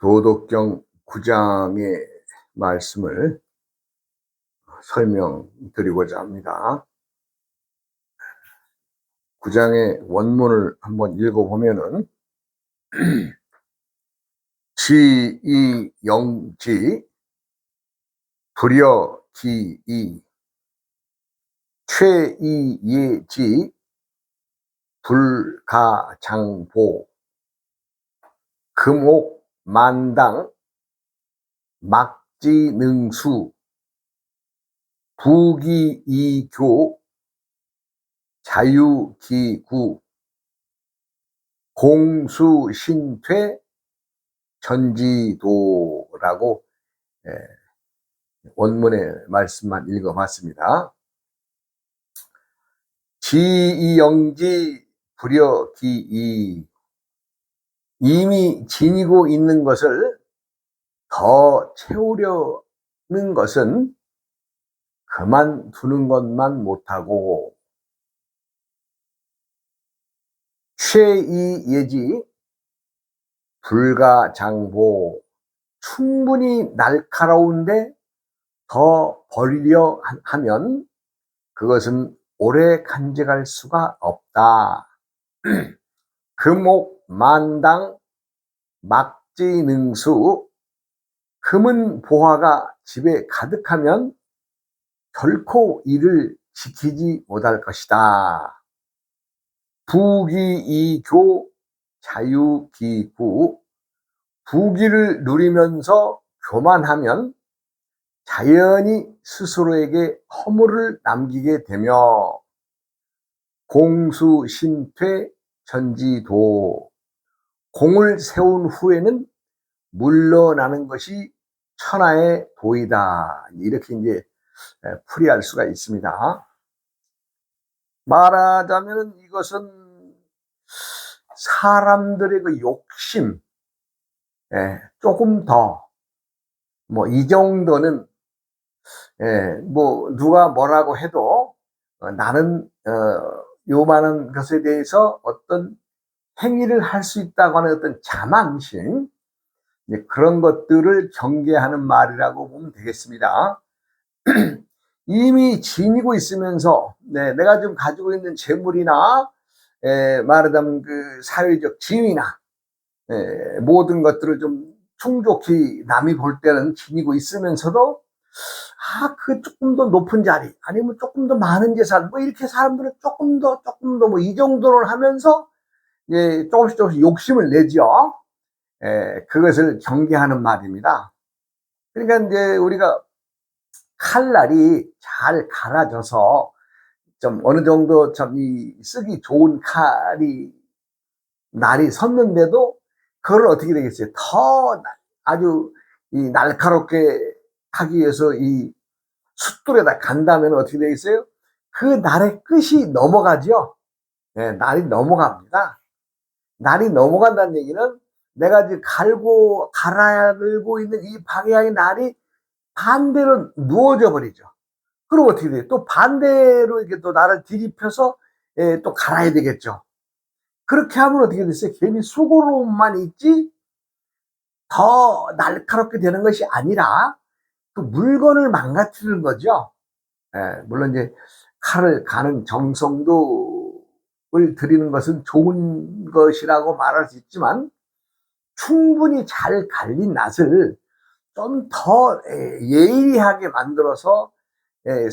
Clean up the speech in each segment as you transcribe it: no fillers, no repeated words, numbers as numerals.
도덕경 9장의 말씀을 설명드리고자 합니다. 9장의 원문을 한번 읽어보면은 지이영지 불여기이 최이예지 불가장보 금옥만당 막지능수 부기이교 자유기구 공수신퇴 전지도라고 원문의 말씀만 읽어봤습니다. 지이영지 불여기이, 이미 지니고 있는 것을 더 채우려는 것은 그만두는 것만 못하고, 최이예지 불가장보, 충분히 날카로운데 더 버리려 하면 그것은 오래 간직할 수가 없다. 금옥만당 막지능수, 금은 보화가 집에 가득하면 결코 이를 지키지 못할 것이다. 부기이교 자유기구, 부기를 누리면서 교만하면 자연히 스스로에게 허물을 남기게 되며, 공수신퇴 전지도, 공을 세운 후에는 물러나는 것이 천하의 도이다. 이렇게 이제 풀이할 수가 있습니다. 말하자면 이것은 사람들의 그 욕심, 조금 더, 이 정도는, 누가 뭐라고 해도 나는 요만한 것에 대해서 어떤 행위를 할 수 있다고 하는 어떤 자만심, 그런 것들을 경계하는 말이라고 보면 되겠습니다. 이미 지니고 있으면서 내가 좀 가지고 있는 재물이나 말하자면 그 사회적 지위나 모든 것들을 좀 충족히 남이 볼 때는 지니고 있으면서도 그 조금 더 높은 자리, 아니면 조금 더 많은 재산, 이렇게 사람들은 조금 더 이 정도를 하면서 조금씩 욕심을 내죠. 그것을 경계하는 말입니다. 그러니까 이제 우리가 칼날이 잘 갈아져서 좀 어느 정도 좀 쓰기 좋은 칼이 날이 섰는데도 그걸 어떻게 되겠어요? 더 아주 날카롭게 하기 위해서 이 숫돌에다 간다면 어떻게 되겠어요? 그 날의 끝이 넘어가죠. 날이 넘어갑니다. 날이 넘어간다는 얘기는 내가 지금 갈아들고 있는 이 방향의 날이 반대로 누워져 버리죠. 그럼 어떻게 돼요? 또 반대로 이렇게 또 나를 뒤집혀서 또 갈아야 되겠죠. 그렇게 하면 어떻게 됐어요? 괜히 수고로만 있지 더 날카롭게 되는 것이 아니라 그 물건을 망가뜨리는 거죠. 물론 이제 칼을 가는 정성도를 들이는 것은 좋은 것이라고 말할 수 있지만, 충분히 잘 갈린 낫을 좀 더 예리하게 만들어서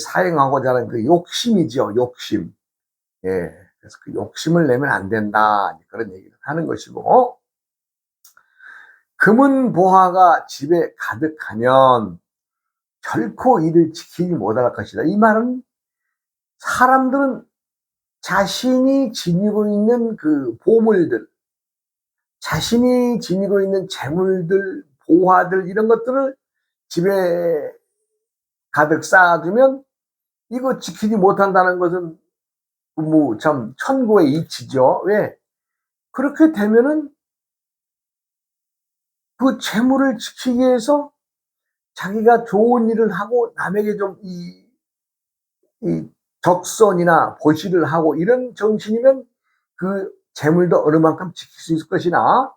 사용하고자 하는 그 욕심이죠, 욕심. 그래서 그 욕심을 내면 안 된다, 그런 얘기를 하는 것이고, 금은 보화가 집에 가득하면 결코 이를 지키지 못할 것이다. 이 말은 사람들은 자신이 지니고 있는 그 보물들, 자신이 지니고 있는 재물들, 보화들, 이런 것들을 집에 가득 쌓아두면 이거 지키지 못한다는 것은 참 천고의 이치죠. 왜? 그렇게 되면은 그 재물을 지키기 위해서 자기가 좋은 일을 하고 남에게 좀 이 적선이나 보시를 하고 이런 정신이면 그 재물도 어느 만큼 지킬 수 있을 것이나,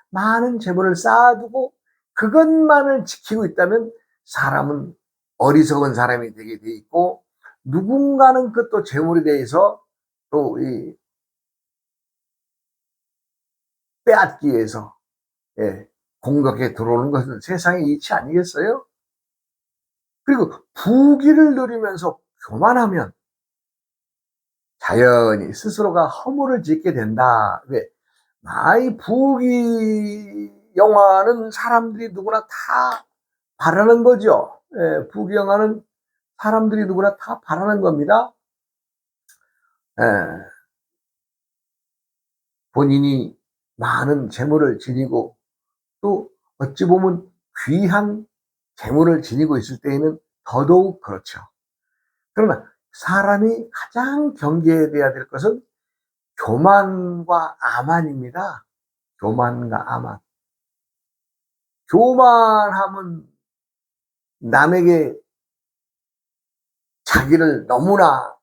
많은 재물을 쌓아두고 그것만을 지키고 있다면 사람은 어리석은 사람이 되게 돼 있고, 누군가는 그 또 재물에 대해서 또 빼앗기 위해서 공격해 들어오는 것은 세상의 이치 아니겠어요? 그리고 부귀를 누리면서 교만하면 자연히 스스로가 허물을 짓게 된다. 왜? 이 부귀 영화는 사람들이 누구나 다 바라는 거죠. 부귀 영화는 사람들이 누구나 다 바라는 겁니다. 본인이 많은 재물을 지니고, 또 어찌 보면 귀한 재물을 지니고 있을 때에는 더더욱 그렇죠. 그러나 사람이 가장 경계해야 될 것은 교만과 아만입니다. 교만과 아만. 교만하면 남에게 자기를 너무나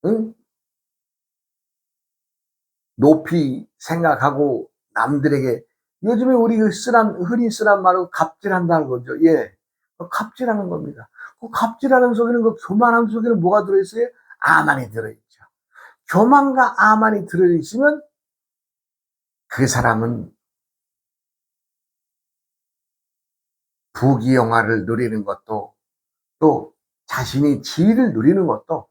응? 높이 생각하고 남들에게, 요즘에 우리 흔히 쓰란 말로 갑질한다는 거죠. 갑질하는 겁니다. 그 갑질하는 속에는, 그 교만함 속에는 뭐가 들어있어요? 아만이 들어있죠. 교만과 아만이 들어있으면 그 사람은 부귀영화를 누리는 것도, 또 자신이 지위를 누리는 것도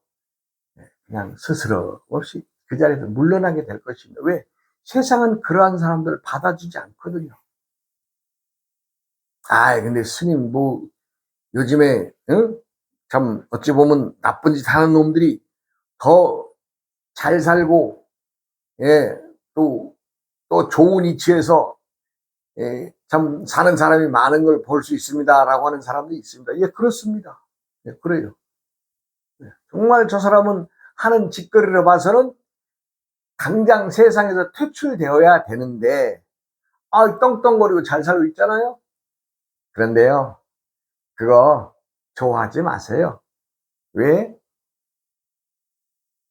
그냥 스스로 없이 그 자리에서 물러나게 될 것입니다. 왜? 세상은 그러한 사람들을 받아주지 않거든요. 근데 스님, 요즘에, 참, 어찌 보면 나쁜 짓 하는 놈들이 더 잘 살고, 또 좋은 위치에서, 참, 사는 사람이 많은 걸 볼 수 있습니다. 라고 하는 사람도 있습니다. 그렇습니다. 그래요. 정말 저 사람은 하는 짓거리를 봐서는 당장 세상에서 퇴출되어야 되는데, 떵떵거리고 잘 살고 있잖아요? 그런데요, 그거 좋아하지 마세요. 왜?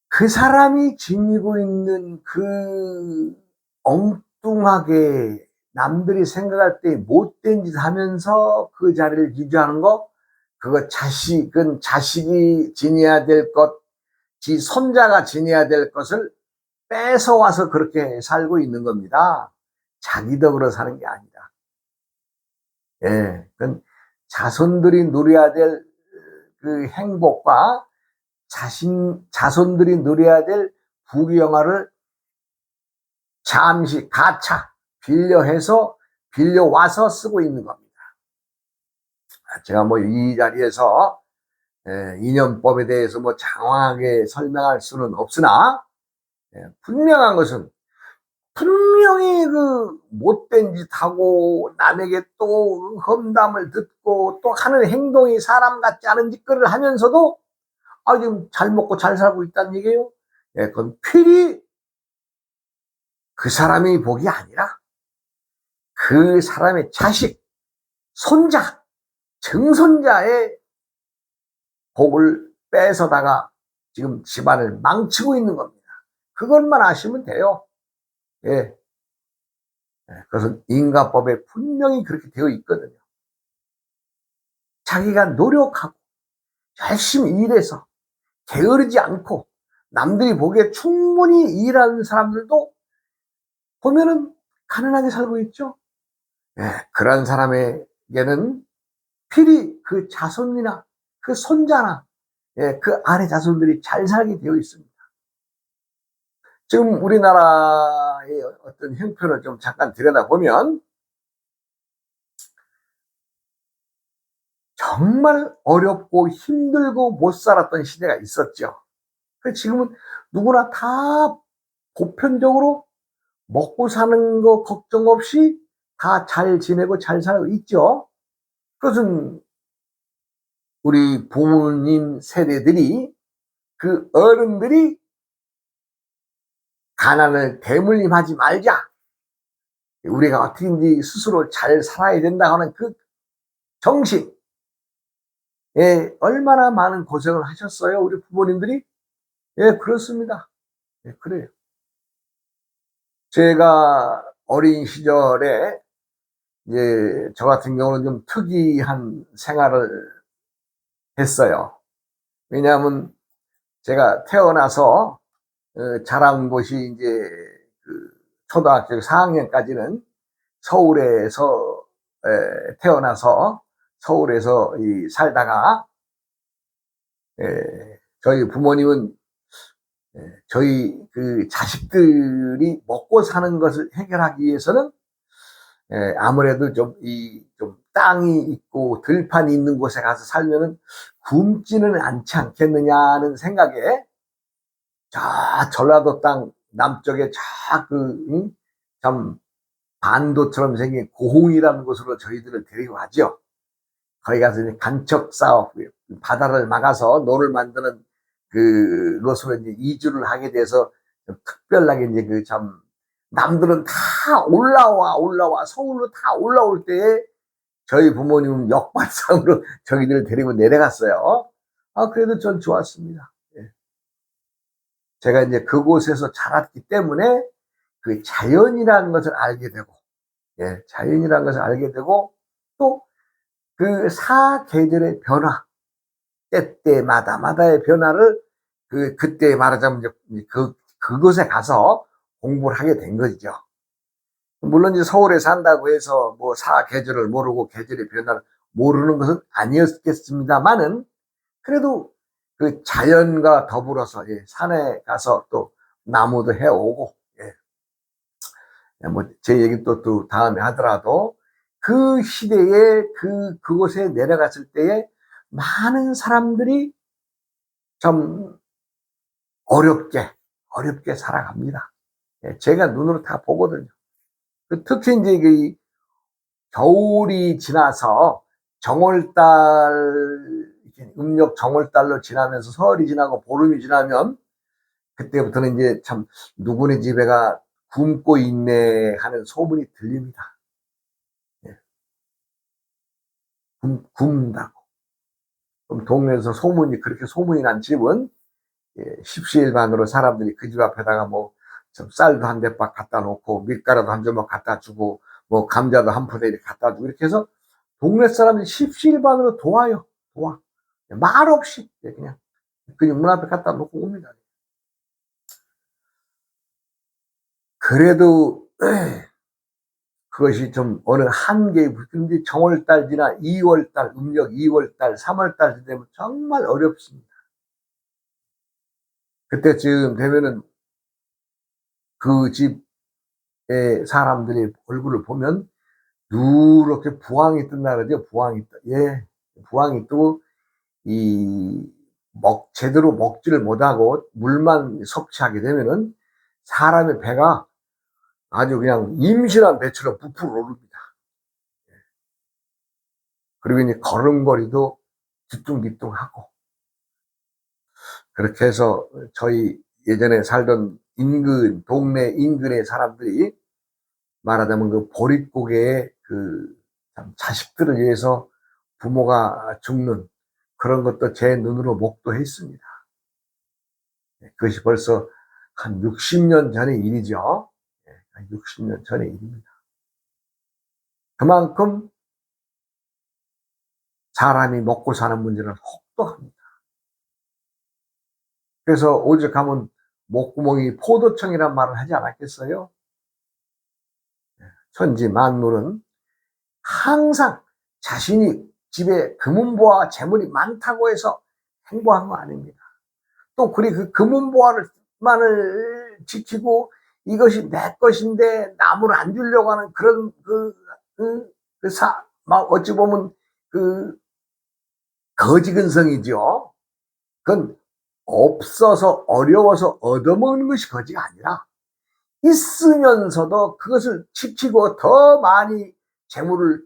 그 사람이 지니고 있는 그 엉뚱하게 남들이 생각할 때 못된 짓 하면서 그 자리를 유지하는 거, 그거 자식이 지내야 될 것, 지 손자가 지내야 될 것을 뺏어와서 그렇게 살고 있는 겁니다. 자기 덕으로 사는 게 아니라. 그건 자손들이 누려야 될 그 행복과 자손들이 누려야 될 부귀영화를 잠시 가차 빌려와서 쓰고 있는 겁니다. 제가 이 자리에서 인연법에 대해서 장황하게 설명할 수는 없으나, 분명한 것은, 분명히 그 못된 짓 하고 남에게 또 험담을 듣고 또 하는 행동이 사람 같지 않은 짓거리를 하면서도 지금 잘 먹고 잘 살고 있다는 얘기예요. 그건 필히 그 사람의 복이 아니라 그 사람의 자식, 손자, 증손자의 복을 뺏어다가 지금 집안을 망치고 있는 겁니다. 그것만 아시면 돼요. 그것은 인과법에 분명히 그렇게 되어 있거든요. 자기가 노력하고 열심히 일해서 게으르지 않고 남들이 보기에 충분히 일하는 사람들도 보면은 가난하게 살고 있죠. 그런 사람에게는 필히 그 자손이나 그 손자나 그 아래 자손들이 잘 살게 되어 있습니다. 지금 우리나라의 어떤 형편을 좀 잠깐 들여다보면 정말 어렵고 힘들고 못 살았던 시대가 있었죠. 지금은 누구나 다 보편적으로 먹고 사는 거 걱정 없이 다 잘 지내고 잘 살고 있죠. 그것은 우리 부모님 세대들이, 그 어른들이 가난을 대물림하지 말자, 우리가 어떻게든지 스스로 잘 살아야 된다 하는 그 정신, 얼마나 많은 고생을 하셨어요, 우리 부모님들이. 그렇습니다. 그래요. 제가 어린 시절에 이제 저 같은 경우는 좀 특이한 생활을 했어요. 왜냐하면 제가 태어나서 자란 곳이 이제 그 초등학교 4학년까지는 서울에서 태어나서 서울에서 살다가 저희 부모님은 저희 그 자식들이 먹고 사는 것을 해결하기 위해서는 아무래도 좀 땅이 있고 들판이 있는 곳에 가서 살면은 굶지는 않지 않겠느냐는 생각에 저 전라도 땅 남쪽에 참 반도처럼 생긴 고흥이라는 곳으로 저희들을 데리고 가죠. 거기 가서 이제 간척 사업, 바다를 막아서 노를 만드는 그것으로 이제 이주를 하게 돼서 특별하게 이제 남들은 다 올라와 서울로 다 올라올 때에 저희 부모님은 역발상으로 저희들을 데리고 내려갔어요. 그래도 전 좋았습니다. 예. 제가 이제 그곳에서 자랐기 때문에 그 자연이라는 것을 알게 되고, 자연이라는 것을 알게 되고, 또 그 사계절의 변화, 때때마다의 변화를 그때 말하자면 이제 그곳에 가서 공부를 하게 된 거죠. 물론 이제 서울에 산다고 해서 뭐 사계절을 모르고 계절의 변화를 모르는 것은 아니었겠습니다만은 그래도 그 자연과 더불어서 산에 가서 또 나무도 해오고 뭐 제 얘기 또 다음에 하더라도 그 시대에 그곳에 내려갔을 때에 많은 사람들이 좀 어렵게 살아갑니다. 제가 눈으로 다 보거든요. 특히 이제 겨울이 지나서 정월달, 음력 정월달로 지나면서 설이 지나고 보름이 지나면 그때부터는 이제 참 누구네 집에가 굶고 있네 하는 소문이 들립니다. 굶는다고. 그럼 동네에서 그렇게 소문이 난 집은 십시일반으로 사람들이 그 집 앞에다가 뭐 쌀도 한 대박 갖다 놓고 밀가루도 한 조각 갖다 주고 뭐 감자도 한 포대 이렇게 갖다 주고 이렇게 해서 동네 사람들이 십시일반으로 도와요. 말 없이 그냥 문 앞에 갖다 놓고 옵니다. 그래도 그것이 좀 어느 한계에 붙는데 정월달 지나 2월달, 음력 2월달, 3월달 되면 정말 어렵습니다. 그때쯤 되면은 그 집의 사람들의 얼굴을 보면 누렇게 부항이 뜬다 그러죠. 부항이 뜨고 제대로 먹지를 못하고 물만 섭취하게 되면은 사람의 배가 아주 그냥 임신한 배처럼 부풀어 오릅니다. 그리고 이제 걸음걸이도 뒤뚱뒤뚱하고 그렇게 해서 저희 예전에 살던 동네 인근의 사람들이 말하자면 그 보릿고개에 자식들을 위해서 부모가 죽는 그런 것도 제 눈으로 목도했습니다. 그것이 벌써 한 60년 전의 일이죠. 60년 전의 일입니다. 그만큼 사람이 먹고 사는 문제는 혹독합니다. 그래서 오죽하면 목구멍이 포도청이란 말을 하지 않았겠어요? 천지 만물은 항상 자신이 집에 금은보화 재물이 많다고 해서 행복한 거 아닙니다. 또 그 금은보화만을 지키고 이것이 내 것인데 남을 안 주려고 하는 그런 어찌 보면 거지근성이죠. 그건 없어서 어려워서 얻어먹는 것이 거지가 아니라 있으면서도 그것을 지키고 더 많이 재물을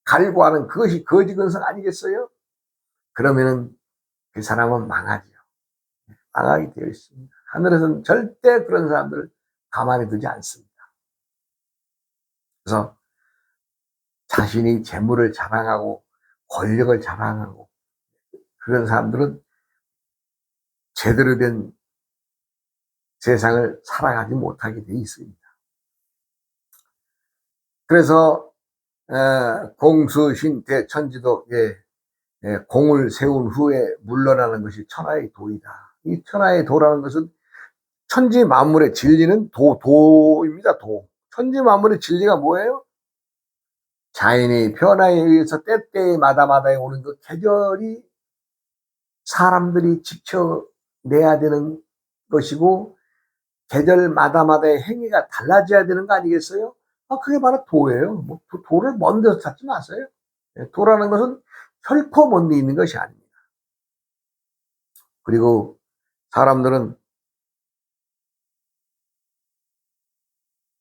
갈구하는 그것이 거지근성 아니겠어요? 그러면은 그 사람은 망하죠. 망하게 되어 있습니다. 하늘에서는 절대 그런 사람들을 가만히 두지 않습니다. 그래서 자신이 재물을 자랑하고 권력을 자랑하고 그런 사람들은 제대로 된 세상을 살아가지 못하게 되어 있습니다. 그래서 공수신태 천지도, 공을 세운 후에 물러나는 것이 천하의 도이다. 이 천하의 도라는 것은 천지 만물의 진리는 도입니다. 도. 천지 만물의 진리가 뭐예요? 자연의 변화에 의해서 때때마다마다에 오는 그 계절이 사람들이 지켜내야 되는 것이고, 계절마다마다의 행위가 달라져야 되는 거 아니겠어요? 그게 바로 도예요. 뭐 도를 먼 데서 찾지 마세요. 도라는 것은 결코 먼 데 있는 것이 아닙니다. 그리고 사람들은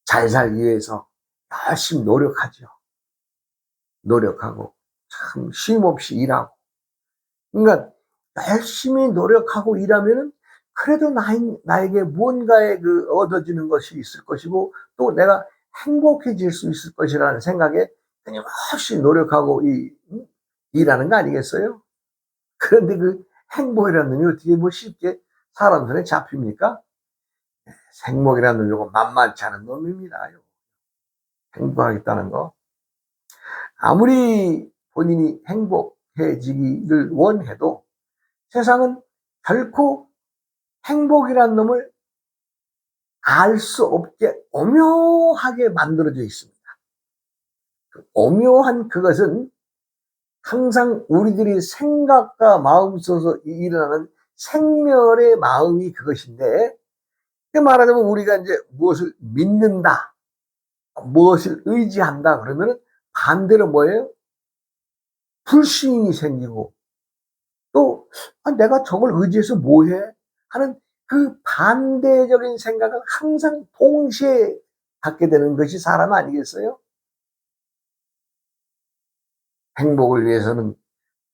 잘 살기 위해서 열심히 노력하죠. 노력하고 참 쉼없이 일하고. 그러니까 열심히 노력하고 일하면은 그래도 나에게 무언가의 얻어지는 것이 있을 것이고, 또 내가 행복해질 수 있을 것이라는 생각에 끊임없이 노력하고 일하는 거 아니겠어요? 그런데 그 행복이라는 놈이 어떻게 뭐 쉽게 사람 손에 잡힙니까? 행복이라는 놈이 요거 만만치 않은 놈입니다. 행복하겠다는 거. 아무리 본인이 행복해지기를 원해도 세상은 결코 행복이라는 놈을 알 수 없게 오묘하게 만들어져 있습니다. 오묘한 그것은 항상 우리들이 생각과 마음 속에서 일어나는 생멸의 마음이 그것인데, 말하자면 우리가 이제 무엇을 믿는다, 무엇을 의지한다 그러면은 반대로 뭐예요? 불신이 생기고, 또 내가 저걸 의지해서 뭐해? 하는 그 반대적인 생각을 항상 동시에 갖게 되는 것이 사람 아니겠어요? 행복을 위해서는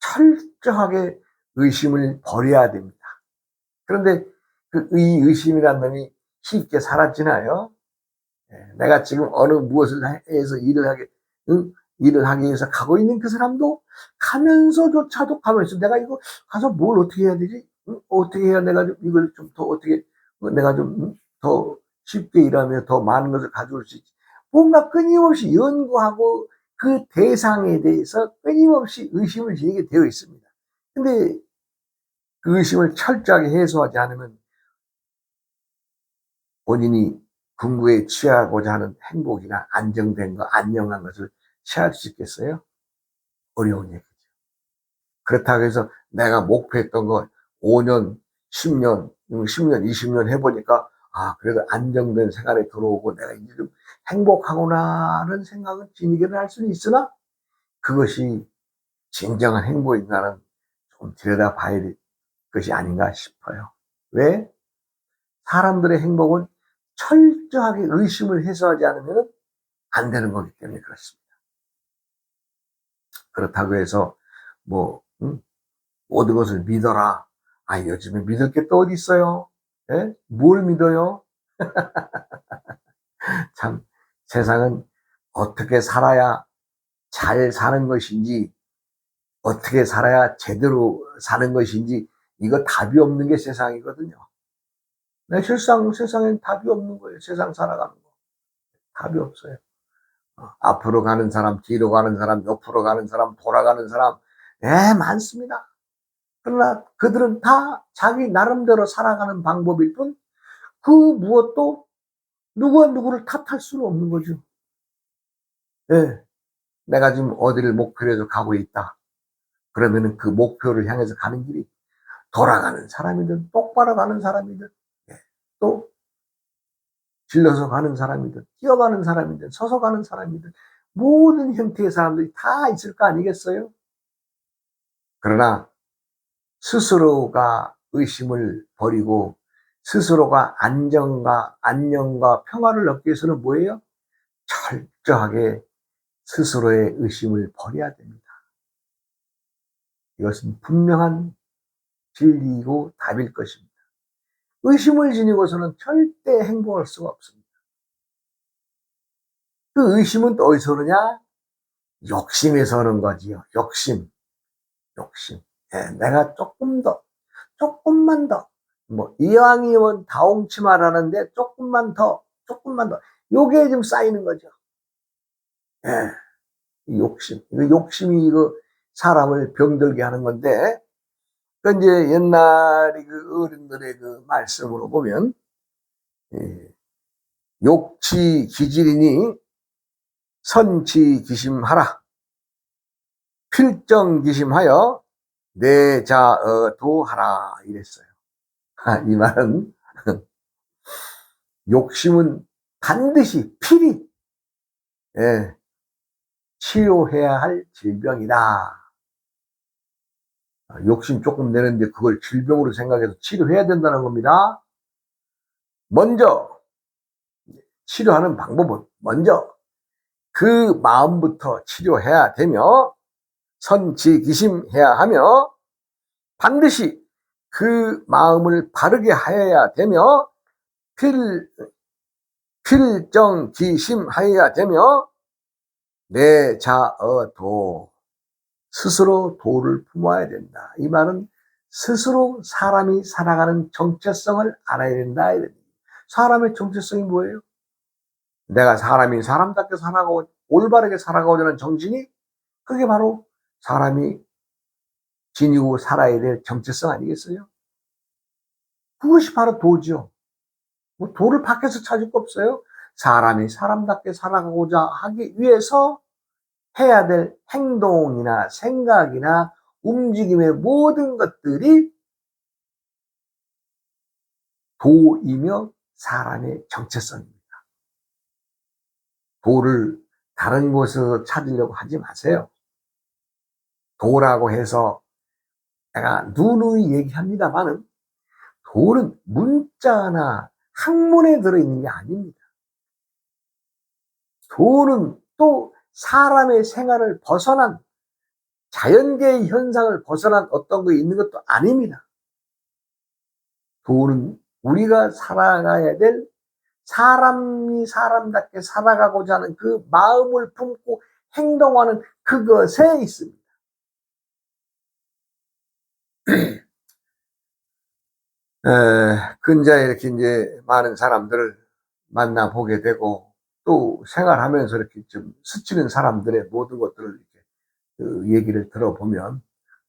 철저하게 의심을 버려야 됩니다. 그런데 그 의심이라는 놈이 쉽게 사라지나요? 내가 지금 어느 무엇을 해서 일을 하기 위해서 가고 있는 그 사람도 가면서조차도 가면서 내가 이거 가서 뭘 어떻게 해야 되지? 어떻게 해야 내가 좀 이걸 좀 더 어떻게 내가 좀 더 쉽게 일하며 더 많은 것을 가져올 수 있지? 뭔가 끊임없이 연구하고 그 대상에 대해서 끊임없이 의심을 지니게 되어 있습니다. 근데 그 의심을 철저하게 해소하지 않으면 본인이 궁극에 취하고자 하는 행복이나 안정된 거, 안녕한 것을 취할 수 있겠어요? 어려운 얘기죠. 그렇다고 해서 내가 목표했던 거 5년, 10년, 10년, 20년 해보니까 그래도 안정된 생활에 들어오고 내가 이제 좀 행복하구나라는 생각은 지니기는 할 수는 있으나 그것이 진정한 행복인가는 좀 들여다봐야 될 것이 아닌가 싶어요. 왜? 사람들의 행복은 철저하게 의심을 해소하지 않으면 안 되는 거기 때문에 그렇습니다. 그렇다고 해서 모든 것을 믿어라. 요즘에 믿을 게 또 어디 있어요? 뭘 믿어요? 참 세상은 어떻게 살아야 잘 사는 것인지, 어떻게 살아야 제대로 사는 것인지, 이거 답이 없는 게 세상이거든요. 세상엔 답이 없는 거예요. 세상 살아가는 거. 답이 없어요. 앞으로 가는 사람, 뒤로 가는 사람, 옆으로 가는 사람, 돌아가는 사람, 많습니다. 그러나 그들은 다 자기 나름대로 살아가는 방법일 뿐, 그 무엇도 누구와 누구를 탓할 수는 없는 거죠. 내가 지금 어디를 목표로 해서 가고 있다. 그러면은 그 목표를 향해서 가는 길이 돌아가는 사람이든, 똑바로 가는 사람이든, 또 질러서 가는 사람이든, 뛰어가는 사람이든, 서서 가는 사람이든, 모든 형태의 사람들이 다 있을 거 아니겠어요? 그러나 스스로가 의심을 버리고 스스로가 안녕과 평화를 얻기 위해서는 뭐예요? 철저하게 스스로의 의심을 버려야 됩니다. 이것은 분명한 진리이고 답일 것입니다. 의심을 지니고서는 절대 행복할 수가 없습니다. 그 의심은 또 어디서 오느냐? 욕심에서 오는 거지요. 욕심. 내가 조금만 더. 이왕이면 다홍치마라는데 조금만 더. 요게 좀 쌓이는 거죠. 이 욕심. 이거 욕심이 이거 사람을 병들게 하는 건데, 그 이제 옛날에 그 어른들의 그 말씀으로 보면, 예, 욕치 기질이니 선치 기심하라. 필정기심하여 내자도하라 이랬어요. 이 말은 욕심은 반드시 필히 예, 치료해야 할 질병이다. 욕심 조금 내는데 그걸 질병으로 생각해서 치료해야 된다는 겁니다. 먼저 치료하는 방법은 먼저 그 마음부터 치료해야 되며 선지기심해야 하며 반드시 그 마음을 바르게 하여야 되며 필정기심하여야 되며 내자도 스스로 도를 품어야 된다. 이 말은 스스로 사람이 살아가는 정체성을 알아야 된다. 사람의 정체성이 뭐예요? 내가 사람이 사람답게 살아가고 올바르게 살아가고자 하는 정신이 그게 바로 사람이 지니고 살아야 될 정체성 아니겠어요? 그것이 바로 도죠. 뭐 도를 밖에서 찾을 거 없어요. 사람이 사람답게 살아가고자 하기 위해서 해야 될 행동이나 생각이나 움직임의 모든 것들이 도이며 사람의 정체성입니다. 도를 다른 곳에서 찾으려고 하지 마세요. 도라고 해서 내가 누누이 얘기합니다만은 도는 문자나 학문에 들어있는 게 아닙니다. 도는 또 사람의 생활을 벗어난 자연계의 현상을 벗어난 어떤 거 있는 것도 아닙니다. 도는 우리가 살아가야 될 사람이 사람답게 살아가고자 하는 그 마음을 품고 행동하는 그것에 있습니다. 근자에 이렇게 이제 많은 사람들을 만나보게 되고 또 생활하면서 이렇게 좀 스치는 사람들의 모든 것들을 이렇게 그 얘기를 들어보면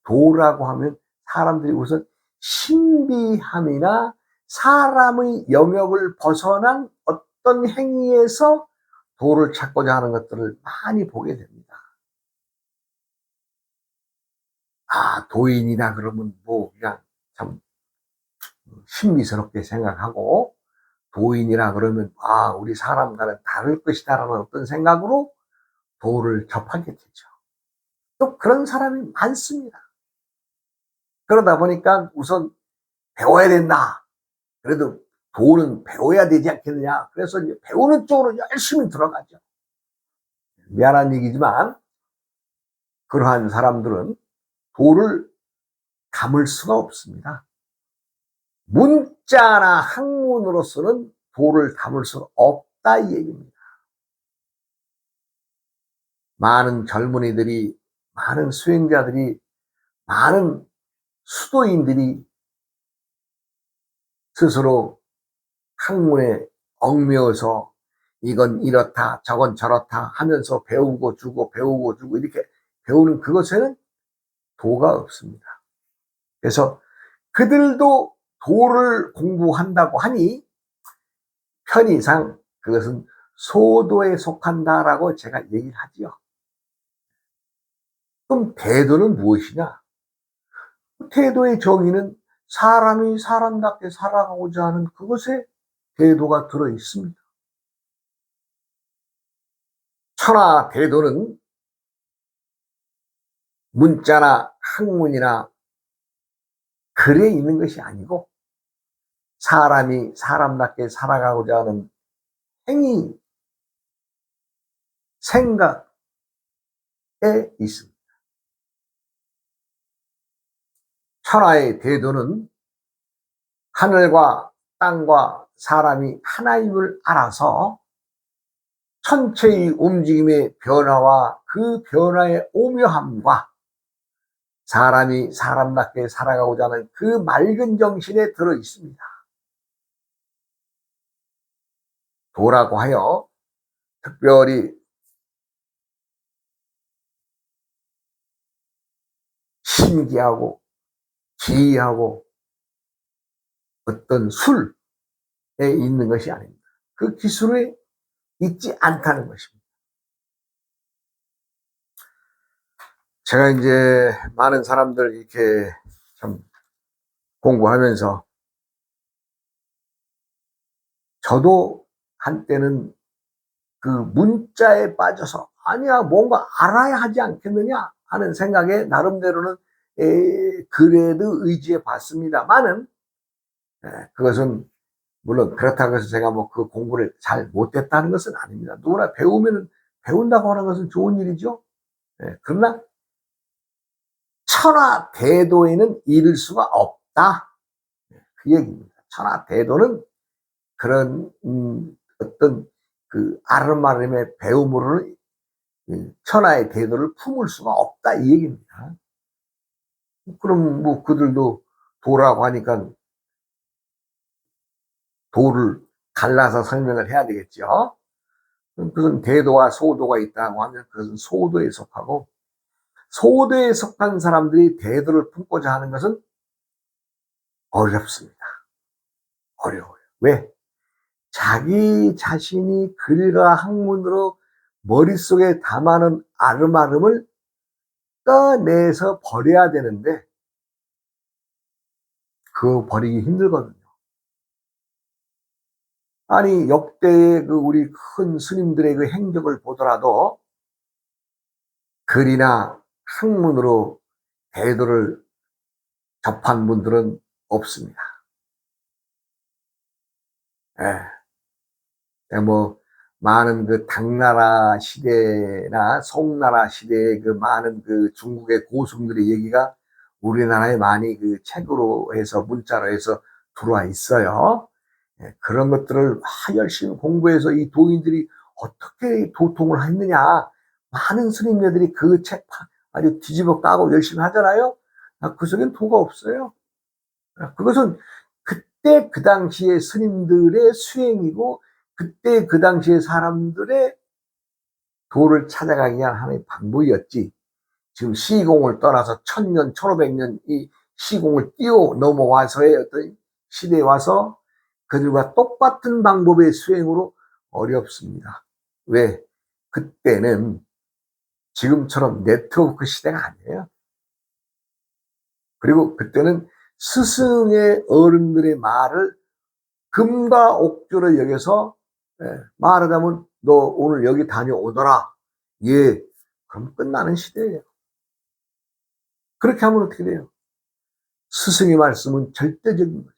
도라고 하면 사람들이 우선 신비함이나 사람의 영역을 벗어난 어떤 행위에서 도를 찾고자 하는 것들을 많이 보게 됩니다. 도인이다 그러면 뭐 그냥 참 신비스럽게 생각하고 도인이라 그러면 우리 사람과는 다를 것이다라는 어떤 생각으로 도를 접하게 되죠. 또 그런 사람이 많습니다. 그러다 보니까 우선 배워야 된다. 그래도 도는 배워야 되지 않겠느냐. 그래서 이제 배우는 쪽으로 열심히 들어가죠. 미안한 얘기지만 그러한 사람들은 도를 담을 수가 없습니다. 문자나 학문으로서는 도를 담을 수 없다 이 얘기입니다. 많은 젊은이들이, 많은 수행자들이, 많은 수도인들이 스스로 학문에 얽매여서 이건 이렇다 저건 저렇다 하면서 배우고 주고 배우고 주고 이렇게 배우는 그것에는 도가 없습니다. 그래서 그들도 도를 공부한다고 하니 편의상 그것은 소도에 속한다라고 제가 얘기를 하지요. 그럼 대도는 무엇이냐? 태도의 정의는 사람이 사람답게 살아가고자 하는 그것에 대도가 들어 있습니다. 천하 대도는 문자나 학문이나 글에 있는 것이 아니고 사람이 사람답게 살아가고자 하는 행위, 생각에 있습니다. 천하의 대도는 하늘과 땅과 사람이 하나임을 알아서 천체의 움직임의 변화와 그 변화의 오묘함과 사람이 사람답게 살아가고자 하는 그 맑은 정신에 들어 있습니다. 도라고 하여 특별히 신기하고 기이하고 어떤 술에 있는 것이 아닙니다. 그 기술에 있지 않다는 것입니다. 제가 이제 많은 사람들 이렇게 참 공부하면서 저도 한때는 그 문자에 빠져서 아니야 뭔가 알아야 하지 않겠느냐 하는 생각에 나름대로는 그래도 의지해 봤습니다만은 그것은 물론 그렇다고 해서 제가 뭐 그 공부를 잘 못했다는 것은 아닙니다. 누구나 배우면 배운다고 하는 것은 좋은 일이죠. 그러나 천하대도에는 이를 수가 없다. 그 얘기입니다. 천하대도는 그런 어떤 그 아름아름의 배움으로는 천하의 대도를 품을 수가 없다 이 얘기입니다. 그럼 뭐 그들도 도라고 하니까 도를 갈라서 설명을 해야 되겠죠. 그것은 대도와 소도가 있다고 하면 그것은 소도에 속하고 소도에 속한 사람들이 대도를 품고자 하는 것은 어렵습니다. 어려워요. 왜? 자기 자신이 글과 학문으로 머릿속에 담아놓은 아름아름을 꺼내서 버려야 되는데 그거 버리기 힘들거든요. 아니 역대의 그 우리 큰 스님들의 그 행적을 보더라도 글이나 학문으로 대도를 접한 분들은 없습니다. 뭐 많은 그 당나라 시대나 송나라 시대의 그 많은 그 중국의 고승들의 얘기가 우리나라에 많이 그 책으로 해서 문자로 해서 들어와 있어요. 그런 것들을 열심히 공부해서 이 도인들이 어떻게 도통을 했느냐. 많은 스님네들이 그 책 아주 뒤집어 까고 열심히 하잖아요. 그 속엔 도가 없어요. 그것은 그때 그 당시에 스님들의 수행이고 그때 그 당시에 사람들의 도를 찾아가기 위한 하나의 방법이었지. 지금 시공을 떠나서 1000년, 1500년 이 시공을 뛰어 넘어와서의 어떤 시대에 와서 그들과 똑같은 방법의 수행으로 어렵습니다. 왜? 그때는 지금처럼 네트워크 시대가 아니에요. 그리고 그때는 스승의 어른들의 말을 금과 옥조로 여겨서 말하자면 너 오늘 여기 다녀오더라. 예. 그럼 끝나는 시대예요. 그렇게 하면 어떻게 돼요? 스승의 말씀은 절대적인 거죠.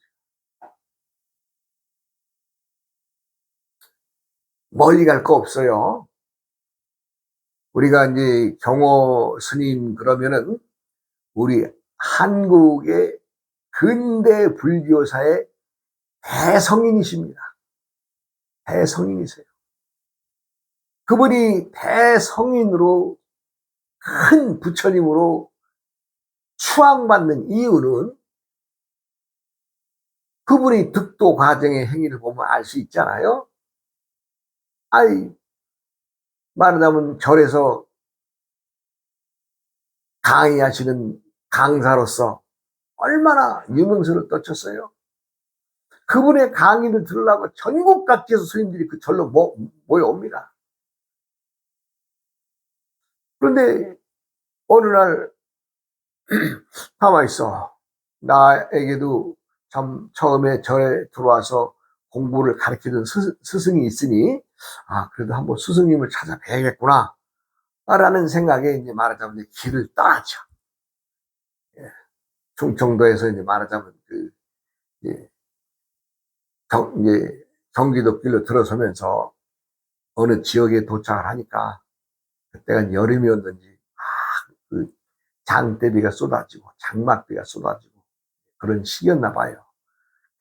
멀리 갈 거 없어요. 우리가 이제 경호 스님 그러면은 우리 한국의 근대 불교사의 대성인이십니다. 대성인이세요. 그분이 대성인으로 큰 부처님으로 추앙받는 이유는 그분의 득도 과정의 행위를 보면 알 수 있잖아요. 아이, 말하자면 절에서 강의하시는 강사로서 얼마나 유명세를 떨쳤어요. 그분의 강의를 들으려고 전국 각지에서 스님들이 그 절로 모여옵니다. 그런데 어느 날 가만히 있어. 나에게도 참 처음에 절에 들어와서 공부를 가르치던 스승이 있으니 그래도 한번 스승님을 찾아뵈야겠구나 라는 생각에 이제 말하자면 이제 길을 떠났죠. 충청도에서 이제 말하자면 이제 경기도 길로 들어서면서 어느 지역에 도착을 하니까 그때가 여름이었는지 그 장대비가 쏟아지고 장맛비가 쏟아지고 그런 시기였나 봐요.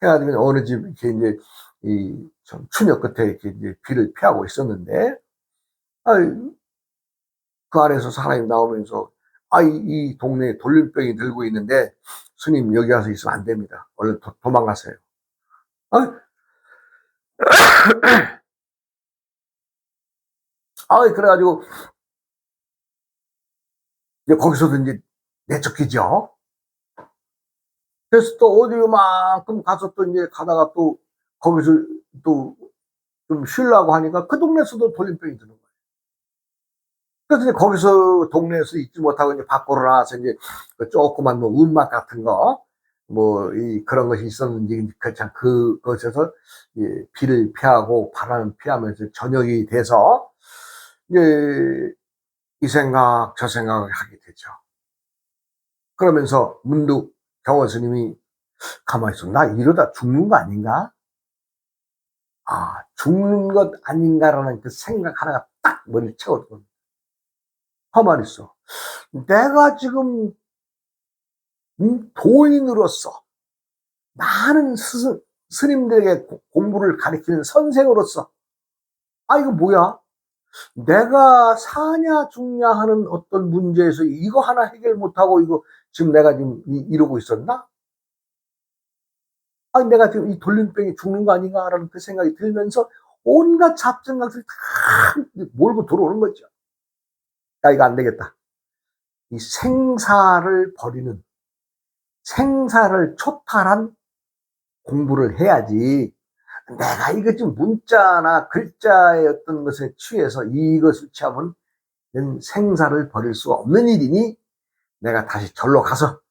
해가지고 어느 집 이렇게 이제 이 추녀 끝에 이렇게 이제 비를 피하고 있었는데 그 안에서 사람이 나오면서 이 동네에 돌림병이 들고 있는데 스님 여기 와서 있으면 안 됩니다. 얼른 도망가세요. 그래가지고 이제 거기서도 이제 내쫓기죠. 그래서 또 어디 요만큼 가서 또 이제 가다가 또 거기서 또 좀 쉬려고 하니까 그 동네에서도 돌림병이 드는 거예요. 그래서 이제 거기서 동네에서 있지 못하고 이제 밖으로 나와서 이제 그 조그만 뭐 움막 같은 거, 뭐 이 그런 것이 있었는지 그참 그것에서 이 비를 피하고 바람을 피하면서 저녁이 돼서 이제 이 생각 저 생각을 하게 되죠. 그러면서 문득 경호 스님이 가만히 있어. '나 이러다 죽는 거 아닌가? 아 죽는 것 아닌가.'라는 그 생각 하나가 딱 머리를 채워들거든요. 가만히 있어. 내가 지금 도인으로서 많은 스님들에게 공부를 가르치는 선생으로서 아 이거 뭐야? 내가 사냐 죽냐 하는 어떤 문제에서 이거 하나 해결 못하고 이거 지금 내가 지금 이러고 있었나? 아 내가 지금 이 돌림병에 죽는 거 아닌가라는 그 생각이 들면서 온갖 잡생각들이 다 몰고 들어오는 거죠. 야 이거 안 되겠다. 이 생사를 버리는 생사를 초탈한 공부를 해야지. 내가 이거 지금 문자나 글자의 어떤 것에 취해서 이것을 취하면 생사를 버릴 수가 없는 일이니 내가 다시 절로 가서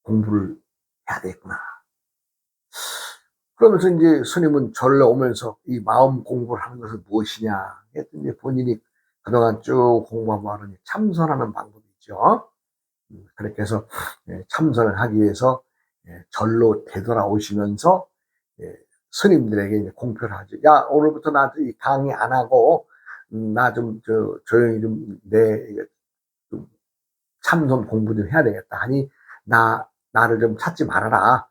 공부를 해야 되겠구나. 그러면서 이제 스님은 절로 오면서 이 마음 공부를 하는 것은 무엇이냐 했더니 본인이 그동안 쭉 공부한 바는 참선하는 방법이 있죠. 그렇게 해서 참선을 하기 위해서 절로 되돌아오시면서 스님들에게 이제 공표를 하죠. 야 오늘부터 나 이 강의 안 하고 나 좀 조용히 좀 내 참선 공부 좀 해야 되겠다 하니 나를 좀 찾지 말아라.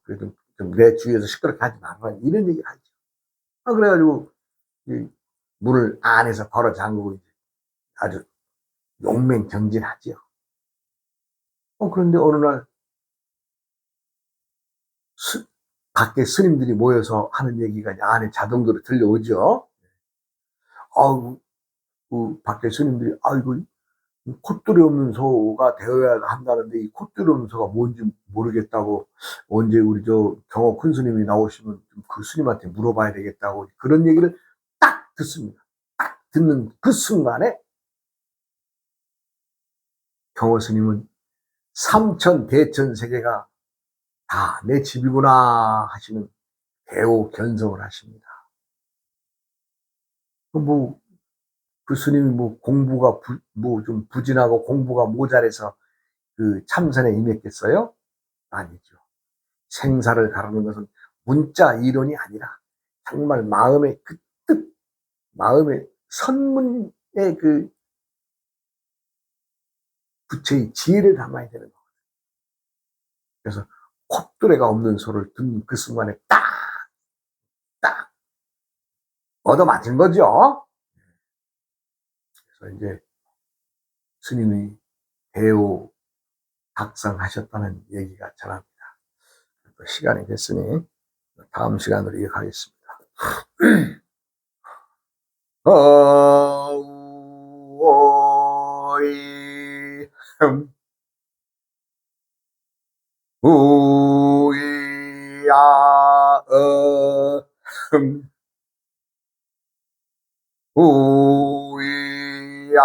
그래도 좀 내 주위에서 시끄럽게 하지 말아라. 이런 얘기를 하죠. 그래가지고 이 문을 안에서 걸어 잠그고 이제 아주 용맹정진하지요. 그런데 어느 날 밖에 스님들이 모여서 하는 얘기가 이제 안에 자동으로 들려오죠. 아우, 그 밖에 스님들이 아이고 콧돌이 없는 소가 되어야 한다는데 이 콧돌이 없는 소가 뭔지 모르겠다고 언제 우리 저 경호 큰 스님이 나오시면 그 스님한테 물어봐야 되겠다고 그런 얘기를 딱 듣습니다. 딱 듣는 그 순간에 경호 스님은 삼천 대천 세계가 다 내 집이구나 하시는 대오 견성을 하십니다. 뭐, 그 스님이 뭐 공부가 뭐 좀 부진하고 공부가 모자라서 그 참선에 임했겠어요? 아니죠. 생사를 가르는 것은 문자 이론이 아니라 정말 마음의 그 뜻, 마음의 선문의 그 부처의 지혜를 담아야 되는 거. 그래서 콧뚜레가 없는 소를 듣는 그 순간에 딱 얻어맞은 거죠. 그래서 이제 스님이 대오 각성하셨다는 얘기가 전합니다. 시간이 됐으니 다음 시간으로 이어가겠습니다. 어우이 우이야 우이야